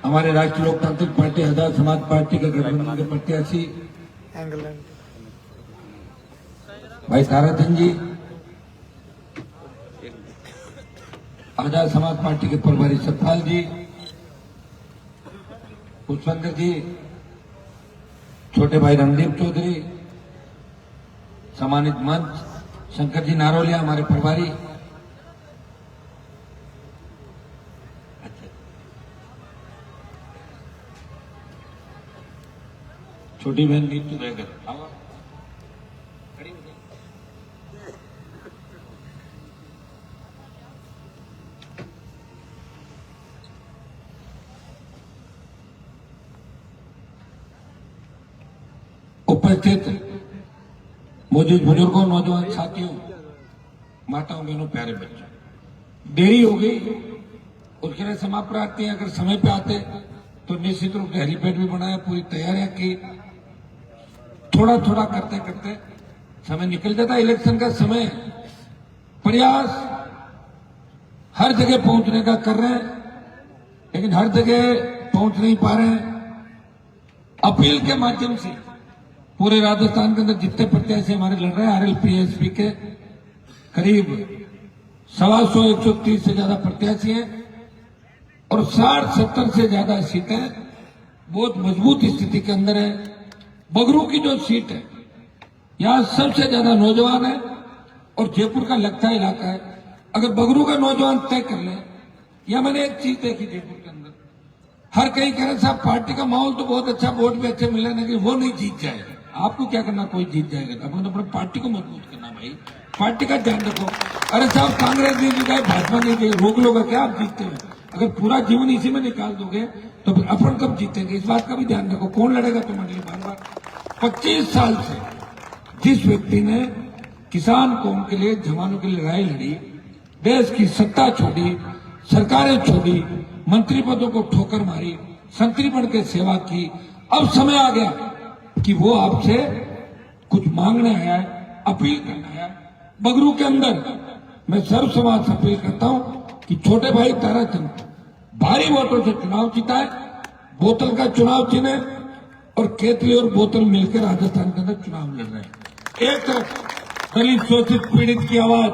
हमारे राष्ट्रीय लोकतांत्रिक पार्टी आजाद समाज पार्टी के गठबंधन के प्रत्याशी भाई ताराचंद जी, आजाद समाज पार्टी के प्रभारी सतपाल जी, पुष्पेंद्र जी, छोटे भाई रणदीप चौधरी, सम्मानित मंच शंकर जी नारोलिया हमारे प्रभारी, छोटी बहन नीतू बैगर, उपस्थित मौजूद बुजुर्गों, नौजवान साथियों, माताओं, बहनों, प्यारे बच्चों, देरी हो गई उसके लिए समाप्त प्रार्थी। अगर समय पे आते तो निश्चित रूप से हेलीपैड भी बनाया, पूरी तैयारियां की। थोड़ा थोड़ा करते करते समय निकल जाता। इलेक्शन का समय, प्रयास हर जगह पहुंचने का कर रहे हैं, लेकिन हर जगह पहुंच नहीं पा रहे हैं। अपील के माध्यम से पूरे राजस्थान के अंदर जितने प्रत्याशी हमारे लड़ रहे हैं, आरएलपी के करीब 125-130 से ज्यादा प्रत्याशी हैं और 60-70 से ज्यादा सीटें बहुत मजबूत स्थिति के अंदर है। बगरू की जो सीट है, यहां सबसे ज्यादा नौजवान है और जयपुर का लगता इलाका है। अगर बगरू का नौजवान तय कर ले, या मैंने एक चीज देखी जयपुर के अंदर, हर कहीं कह रहे साहब पार्टी का माहौल तो बहुत अच्छा, वोट भी अच्छे मिल रहे, लेकिन वो नहीं जीत जाएगा। आपको क्या करना, कोई जीत जाएगा? अपने तो अपने पार्टी को मजबूत करना भाई, पार्टी का ध्यान रखो। अरे साहब कांग्रेस नहीं जीता है, भाजपा नहीं जीती, रोक लोगे क्या आप जीतते हुए? अगर पूरा जीवन इसी में निकाल दोगे तो फिर अपन कब जीतेंगे? इस बात का भी ध्यान रखो। कौन लड़ेगा तुम्हारे लिए बार बार? 25 साल से जिस व्यक्ति ने किसान कौम के लिए, जवानों के लिए लड़ाई लड़ी, देश की सत्ता छोड़ी, सरकारें छोड़ी, मंत्री पदों को ठोकर मारी, संतरी बन के सेवा की, अब समय आ गया कि वो आपसे कुछ मांगने आया है, अपील करना आया है। बगरू के अंदर मैं सर्व समाज से अपील करता हूं कि छोटे भाई ताराचंद भारी वोटों से चुनाव जीता है, बोतल का चुनाव चिन्ह और केतली और बोतल मिलकर राजस्थान के अंदर चुनाव लड़ रहे हैं। एक तरफ दलित शोषित पीड़ित की आवाज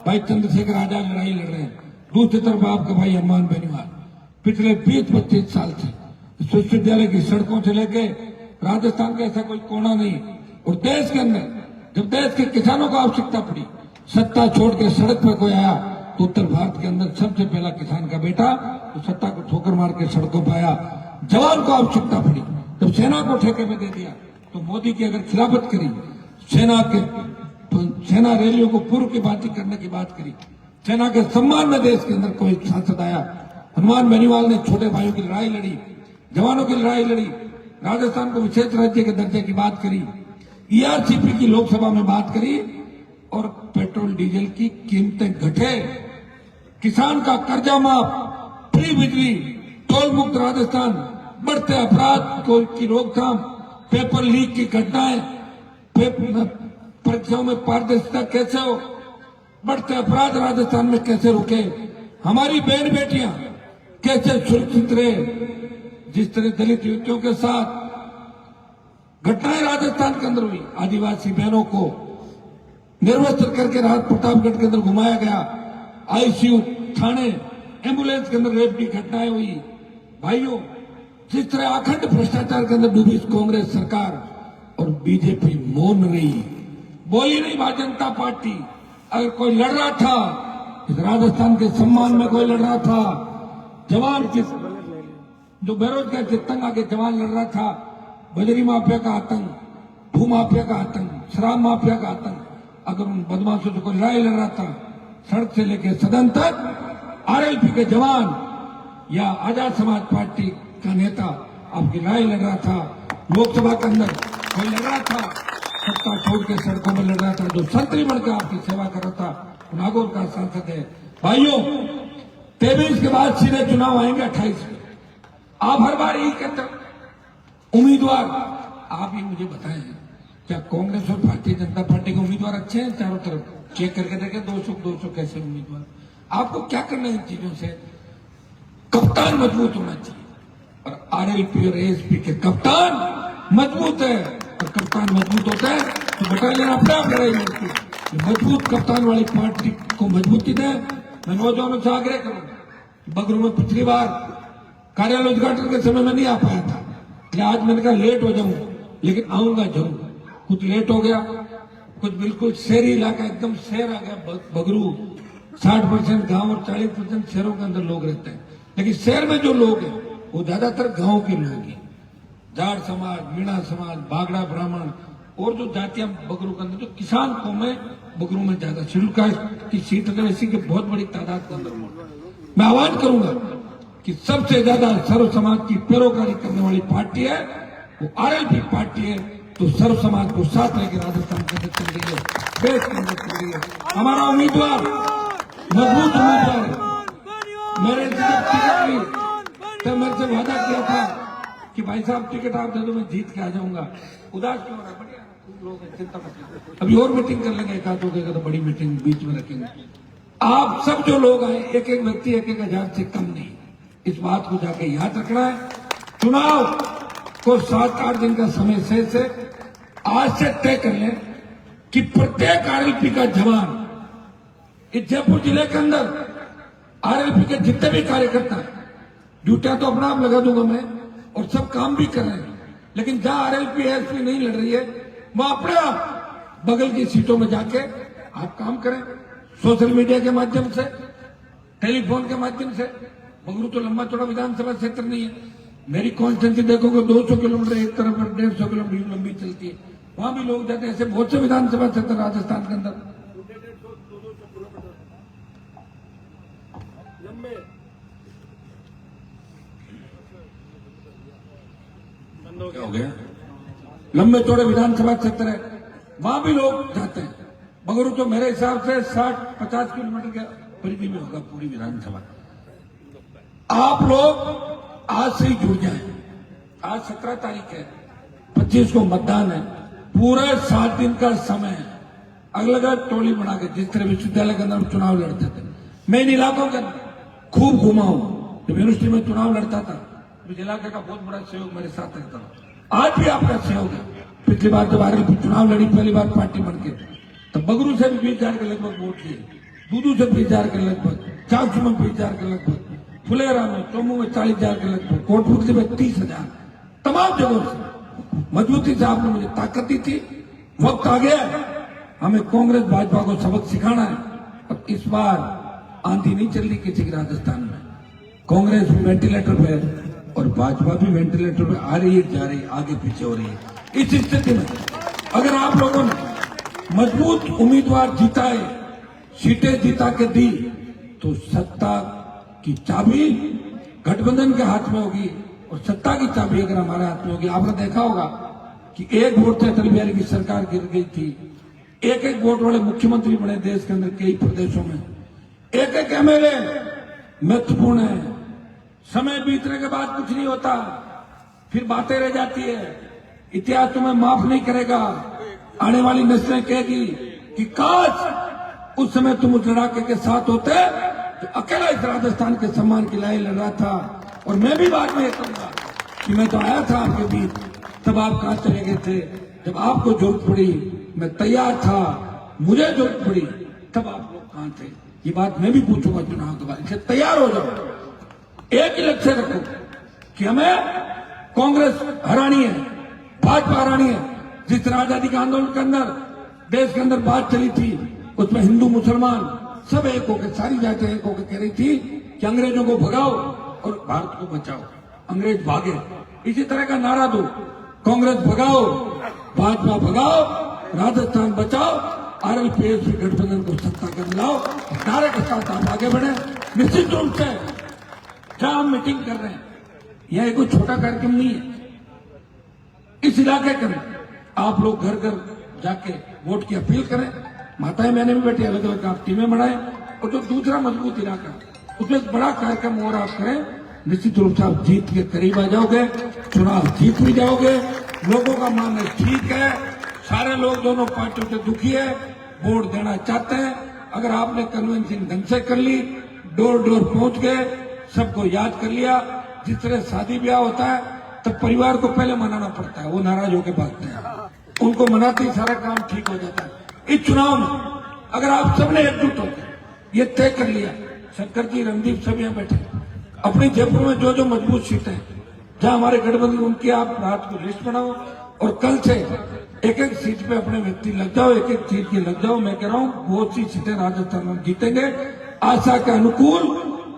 भाई चंद्रशेखर आजाद लड़ाई लड़ रहे हैं, दूसरी तरफ आपका भाई हनुमान बेनीवाल पिछले 20-25 साल से विश्वविद्यालय की सड़कों से लेके राजस्थान का ऐसा कोई कोना नहीं। और देश के अंदर जब देश के किसानों को आवश्यकता पड़ी, सत्ता छोड़ के सड़क पर कोई आया तो उत्तर भारत के अंदर सबसे पहला किसान का बेटा तो सत्ता को ठोकर मार के सड़कों पर आया। जवान को आवश्यकता पड़ी जब सेना को ठेके में दे दिया, तो मोदी की अगर खिलाफत करी, सेना रैलियों को पूर्व की बात करने की बात करी, सेना के सम्मान में देश के अंदर कोई सांसद आया। हनुमान बेनीवाल ने छोटे भाइयों की लड़ाई लड़ी, जवानों की लड़ाई लड़ी, राजस्थान को विशेष राज्य के दर्जे की बात करी, ईआरसीपी की लोकसभा में बात करी और पेट्रोल डीजल की कीमतें घटे, किसान का कर्जा माफ, फ्री बिजली, टोल मुक्त राजस्थान, बढ़ते अपराध की रोकथाम, पेपर लीक की घटनाएं, परीक्षाओं में पारदर्शिता कैसे हो, बढ़ते अपराध राजस्थान में कैसे रुके, हमारी बहन बेटियां कैसे सुरक्षित रहे, जिस तरह दलित युवतियों के साथ घटनाएं राजस्थान के अंदर हुई, आदिवासी बहनों को निर्वस्त्र करके राहत प्रतापगढ़ के अंदर घुमाया गया, आईसीयू, थाने, एम्बुलेंस के अंदर रेप की घटनाएं हुई। भाइयों, जिस तरह अखंड भ्रष्टाचार के अंदर डूबी कांग्रेस सरकार और बीजेपी मौन रही, बोली नहीं भारतीय जनता पार्टी। अगर कोई लड़ रहा था, इस राजस्थान के सम्मान में कोई लड़ रहा था, जवान किस जो बेरोजगार से तंग आके जवान लड़ रहा था, बजरी माफिया का आतंक, भू माफिया का आतंक, शराब माफिया का आतंक, अगर उन बदमाशों से कोई लड़ाई लड़ रहा था, सड़क से लेकर सदन तक आरएलपी के जवान या आजाद समाज पार्टी का नेता आपकी लड़ाई लड़ रहा था, लोकसभा के अंदर कोई लड़ रहा था, सत्ता छोड़ के सड़कों में लड़ रहा था, जो संतरी बनकर आपकी सेवा कर रहा था, नागौर का सांसद है। भाइयों, 23 के बाद सीधे चुनाव आएंगे 28 में। आप हर बार यही कहते उम्मीदवार, आप ही मुझे बताएं, क्या कांग्रेस और भारतीय जनता पार्टी के उम्मीदवार अच्छे हैं? चारों तरफ चेक करके देखें, 200 कैसे उम्मीदवार। आपको क्या करना है इन चीजों से? कप्तान मजबूत होना चाहिए, आरएलपी और एएसपी के कप्तान मजबूत है, और कप्तान मजबूत होता है तो बटालियन अपने आप लड़ाई लड़ती है। मजबूत कप्तान वाली पार्टी को मजबूती दे। मैं नौजवानों से आग्रह करूंगा, बगरू में पिछली बार कार्यालय उद्घाटन के समय में नहीं आ पाया था, आज मैंने कहा लेट हो जाऊं लेकिन आऊंगा जरूर। कुछ लेट हो गया, कुछ बिल्कुल शहरी इलाका एकदम शहर आ गया बगरू। 60% गांव और 40% शहरों के अंदर लोग रहते हैं, लेकिन शहर में जो लोग हैं वो ज्यादातर गांव के लोग हैं। जाट समाज, मीणा समाज, बागड़ा ब्राह्मण और जो जातियां बगरू के अंदर, जो किसान कौम है बगरू में ज्यादा, शेड्यूल कास्ट की सीट वैसी की बहुत बड़ी तादाद के अंदर। मैं आह्वान करूंगा कि सबसे ज्यादा सर्व समाज की पैरोकारी करने वाली पार्टी है वो आरएलपी पार्टी है, तो सर्व समाज को साथ लेकर राजस्थान के अंदर चल रही है, देश के अंदर चल रही है। हमारा उम्मीदवार मजबूत उम्मीदवार है। मेरे टिकट भी तो मेरे से वादा किया था कि भाई साहब टिकट आप दे दो, मैं जीत के आ जाऊंगा। उदास क्यों हो रहा है? बढ़िया लोग चिंता मत, अभी और मीटिंग कर लेंगे, एक आध होगा तो बड़ी मीटिंग बीच में रखेंगे। आप सब जो लोग आए, एक एक व्यक्ति 1,000 से कम नहीं, इस बात को जाके याद रखना है। चुनाव को 7-8 दिन का समय से आज से तय कर लें कि प्रत्येक आरएलपी का जवान, इस जयपुर जिले के अंदर आरएलपी के जितने भी कार्यकर्ता हैं, ड्यूटियां तो अपना आप लगा दूंगा मैं, और सब काम भी कर रहे हैं, लेकिन जहां आरएलपी एएसपी नहीं लड़ रही है वहां अपने आप बगल की सीटों में जाके आप काम करें, सोशल मीडिया के माध्यम से, टेलीफोन के माध्यम से। बगरू तो लंबा चौड़ा विधानसभा क्षेत्र नहीं है, मेरी कॉन्स्टिट्यूंसी देखोगे 200 किलोमीटर एक तरफ और 150 किलोमीटर लंबी चलती है, वहां भी लोग जाते हैं। ऐसे बहुत से विधानसभा क्षेत्र राजस्थान के अंदर क्या हो गया, लंबे चौड़े विधानसभा क्षेत्र है, वहां भी लोग जाते हैं। बगरू तो मेरे हिसाब से 60-50 किलोमीटर के परिधि में होगा पूरी विधानसभा। आप लोग आज से ही जुड़ जाएं। आज 17 तारीख है, 25 को मतदान है, पूरे 7 दिन का समय है। अगला टोली बना के, जिस तरह विश्वविद्यालय के अंदर चुनाव लड़ते थे, मैं इन इलाकों के खूब घुमा हूं। जब यूनिवर्सिटी में चुनाव लड़ता था, इस इलाके का बहुत बड़ा सहयोग मेरे साथ रहता था। आज भी आपका सहयोग है। पिछली बार जब आरएलपी चुनाव लड़ी पहली बार पार्टी बनके, तो बगरू से भी 20,000 के लगभग वोट लिए, दूदू से 20,000 के लगभग, चाकसू में 20,000 के लगभग, फुलेरा में, चोमू में 40,000 के लगभग, कोटपुतली में 30,000, तमाम जगहों से मजबूती से आपने मुझे ताकत दी थी। वक्त आ गया, हमें कांग्रेस भाजपा को सबक सिखाना है। और इस बार आंधी नहीं चल रही किसी के राजस्थान में, कांग्रेस भी वेंटिलेटर पे और भाजपा भी वेंटिलेटर पे आ रही है, जा रही, आगे पीछे हो रही है। इस स्थिति में अगर आप लोगों ने मजबूत उम्मीदवार जिताए, सीटें जिता के दी, तो सत्ता की चाबी गठबंधन के हाथ में होगी, और सत्ता की चाबी अगर हमारे हाथ में होगी। आपने देखा होगा कि एक वोट से अटल बिहारी की सरकार गिर गई थी, एक वोट वाले मुख्यमंत्री बने देश के अंदर कई प्रदेशों में, एक एमएलए महत्वपूर्ण है। समय बीतने के बाद कुछ नहीं होता, फिर बातें रह जाती है, इतिहास तुम्हें माफ नहीं करेगा। आने वाली नस्लें कहेगी कि काश उस समय तुम उस लड़ाके के साथ होते तो अकेला इस राजस्थान के सम्मान की लड़ाई लड़ रहा था। और मैं भी बाद में ये कहूंगा कि मैं तो आया था आपके बीच, तब आप कहां चले गए थे? जब आपको जरूरत पड़ी मैं तैयार था, मुझे जरूरत पड़ी तब आप लोग कहां थे? ये बात मैं भी पूछूंगा चुनाव के बाद। इससे तैयार हो जाओ, एक ही लक्ष्य रखो कि हमें कांग्रेस हरानी है, भाजपा हरानी है। जिस तरह आजादी के आंदोलन के अंदर देश के अंदर बात चली थी, उसमें हिंदू मुसलमान सब एक होकर, सारी जातियां एक होकर कह रही थी कि अंग्रेजों को भगाओ और भारत को बचाओ। अंग्रेज भागे, इसी तरह का नारा दो, कांग्रेस भगाओ, भाजपा भगाओ, राजस्थान बचाओ, आरएलपी गठबंधन को सत्ता कर दिलाओ। नारे के साथ आप आगे बढ़े। निश्चित रूप से जहां हम मीटिंग कर रहे हैं, यह कोई छोटा कार्यक्रम नहीं है। इस इलाके के अंदर आप लोग घर घर जाके वोट की अपील करें, माताएं बहनें भी बैठी, अलग अलग आप टीमें बनाएं, और जो दूसरा मजबूत इलाका उसमें एक बड़ा कार्यक्रम और आप करें। निश्चित रूप से आप जीत के करीब आ जाओगे, चुनाव जीत भी जाओगे। लोगों का मानना ठीक है, सारे लोग दोनों पार्टियों से दुखी है, वोट देना चाहते हैं। अगर आपने कन्वेंसिंग ढंग से कर ली, डोर डोर पहुंच गए, सबको याद कर लिया, जिस तरह शादी ब्याह होता है तब परिवार को पहले मनाना पड़ता है, वो नाराज होकर भागते हैं, उनको मनाते ही सारा काम ठीक हो जाता है। इस चुनाव में अगर आप सबने एकजुट होकर ये तय कर लिया, शंकर जी, रणदीप सब यहाँ बैठे, अपनी जयपुर में जो जो मजबूत सीटें हैं जहां हमारे गठबंधन, उनकी आप रात को लिस्ट बनाओ और कल से एक एक सीट पे अपने व्यक्ति लग जाओ, एक एक सीट के लग जाओ। मैं कह रहा हूँ बहुत सी सीटें राजस्थान में जीतेंगे, आशा के अनुकूल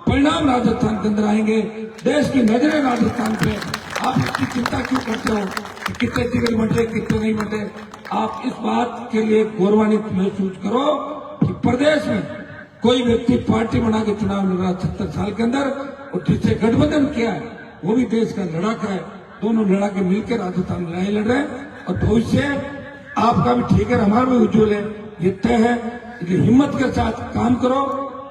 परिणाम राजस्थान के अंदर आएंगे। देश की नजरें राजस्थान पे, आप इसकी चिंता क्यों करते हो कि कितने टिकट बंटे कितने नहीं बंटे? आप इस बात के लिए गौरवान्वित महसूस करो कि प्रदेश में कोई व्यक्ति पार्टी बना के चुनाव लड़ रहा 70 साल के अंदर, और जिससे गठबंधन किया है वो भी देश का लड़ाका है। दोनों लड़ाके मिलकर राजस्थान में लड़ाई लड़ रहे हैं और भविष्य आपका भी ठीक है, हमारा भी उज्जवल है, ये तय है। इसलिए हिम्मत के साथ काम करो,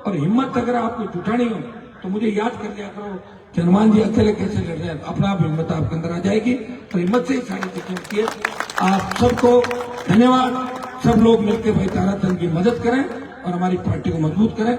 और हिम्मत अगर आपको जुटानी हो तो मुझे याद कर लिया करो कि हनुमान जी अकेले कैसे लड़ रहे हैं। अपना आप हिम्मत आपके अंदर आ जाएगी, और हिम्मत से ही सारी चीजें होती है। आप सबको धन्यवाद। सब लोग मिलकर भाई ताराचंद की मदद करें और हमारी पार्टी को मजबूत करें।